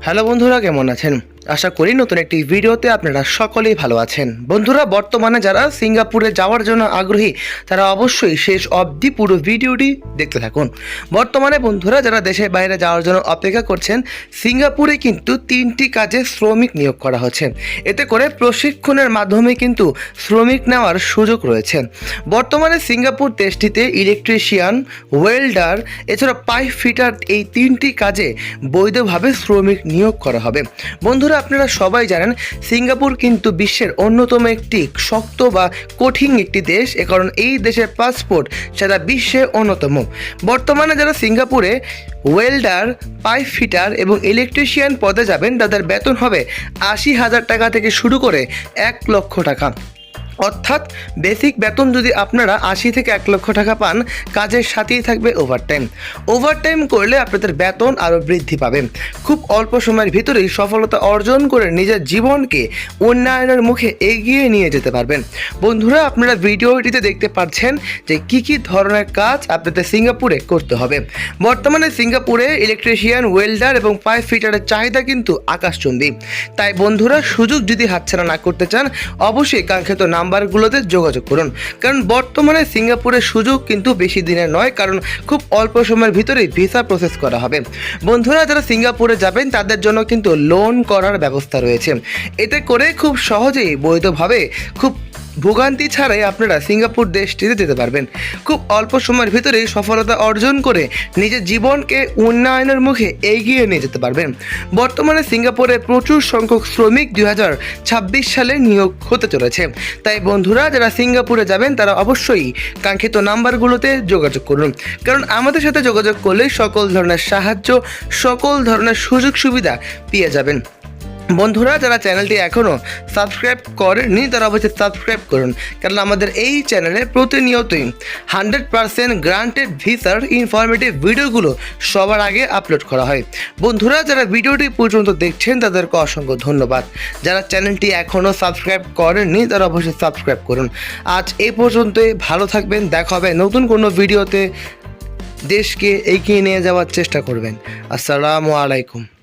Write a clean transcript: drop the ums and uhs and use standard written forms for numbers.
Hello বন্ধুরা, কেমন আছেন? আশা করি নতুন একটি ভিডিওতে আপনারা সকলেই ভালো আছেন। বন্ধুরা, বর্তমানে যারা সিঙ্গাপুরে যাওয়ার জন্য আগ্রহী তারা অবশ্যই শেষ অবধি পুরো ভিডিওটি দেখতে থাকুন। বর্তমানে বন্ধুরা যারা দেশের বাইরে যাওয়ার জন্য অপেক্ষা করছেন, সিঙ্গাপুরে কিন্তু 3টি কাজে শ্রমিক নিয়োগ করা হচ্ছে। এতে করে প্রশিক্ষণের মাধ্যমে কিন্তু শ্রমিক নেওয়ার সুযোগ রয়েছে। বর্তমানে সিঙ্গাপুর দেশটিতে ইলেকট্রিশিয়ান, ওয়েল্ডার এছাড়া পাইপ ফিটার এই 3টি কাজে বৈধভাবে শ্রমিক নিয়োগ করা হবে। বন্ধুরা, আপনারা সবাই জানেন সিঙ্গাপুর কিন্তু বিশ্বের অন্যতম একটি শক্ত বা কঠিন একটি দেশ, এ কারণ এই দেশের পাসপোর্ট সারা বিশ্বে অন্যতম। বর্তমানে যারা সিঙ্গাপুরে ওয়েল্ডার, পাইপ ফিটার এবং ইলেকট্রিশিয়ান পদে যাবেন তাদের বেতন হবে 80,000 টাকা থেকে শুরু করে 1 লক্ষ টাকা। অর্থাৎ বেসিক বেতন যদি আপনারা 80 থেকে 1 লক্ষ টাকা পান, কাজের সাথেই থাকবে ওভারটাইম করলে আপনাদের বেতন আরও বৃদ্ধি পাবে। খুব অল্প সময়ের ভিতরেই সফলতা অর্জন করে নিজের জীবনকে উন্নয়নের মুখে এগিয়ে নিয়ে যেতে পারবেন। বন্ধুরা, আপনারা ভিডিওটিতে দেখতে পাচ্ছেন যে কী ধরনের কাজ আপনাদের সিঙ্গাপুরে করতে হবে। বর্তমানে সিঙ্গাপুরে ইলেকট্রিশিয়ান, ওয়েল্ডার এবং পাইপ ফিটারের চাহিদা কিন্তু আকাশচুম্বী। তাই বন্ধুরা, সুযোগ যদি হাতছাড়া না করতে চান, অবশ্যই কাঙ্ক্ষিত নাম্বারগুলোতে যোগাযোগ করুন। কারণ বর্তমানে সিঙ্গাপুরের সুযোগ কিন্তু বেশি দিনের নয়, কারণ খুব অল্প সময়ের ভিতরেই ভিসা প্রসেস করা হবে। বন্ধুরা, যারা সিঙ্গাপুরে যাবেন তাদের জন্য কিন্তু লোন করার ব্যবস্থা রয়েছে। এতে করে খুব সহজেই বৈধভাবে খুব ভোগান্তি ছাড়াই আপনারা সিঙ্গাপুর দেশটিতে যেতে পারবেন। খুব অল্প সময়ের ভিতরেই সফলতা অর্জন করে নিজের জীবনকে উন্নয়নের মুখে এগিয়ে নিয়ে যেতে পারবেন। বর্তমানে সিঙ্গাপুরে প্রচুর সংখ্যক শ্রমিক 2026 সালে নিয়োগ হতে চলেছে। তাই বন্ধুরা, যারা সিঙ্গাপুরে যাবেন তারা অবশ্যই কাঙ্ক্ষিত নাম্বারগুলোতে যোগাযোগ করুন, কারণ আমাদের সাথে যোগাযোগ করলে সকল ধরনের সাহায্য, সকল ধরনের সুযোগ সুবিধা পেয়ে যাবেন। বন্ধুরা, যারা চ্যানেলটি এখনও সাবস্ক্রাইব করেননি তারা অবশ্যই সাবস্ক্রাইব করুন, কারণ আমাদের এই চ্যানেলে প্রতিনিয়তই 100% গ্রান্টেড ভিসার ইনফরমেটিভ ভিডিওগুলো সবার আগে আপলোড করা হয়। বন্ধুরা, যারা ভিডিওটি পর্যন্ত দেখছেন তাদেরকে অসংখ্য ধন্যবাদ। যারা চ্যানেলটি এখনও সাবস্ক্রাইব করেননি তারা অবশ্যই সাবস্ক্রাইব করুন। আজ এই পর্যন্তই, ভালো থাকবেন। দেখা হবে নতুন কোনো ভিডিওতে। দেশকে এগিয়ে নিয়ে যাওয়ার চেষ্টা করবেন। আসসালামু আলাইকুম।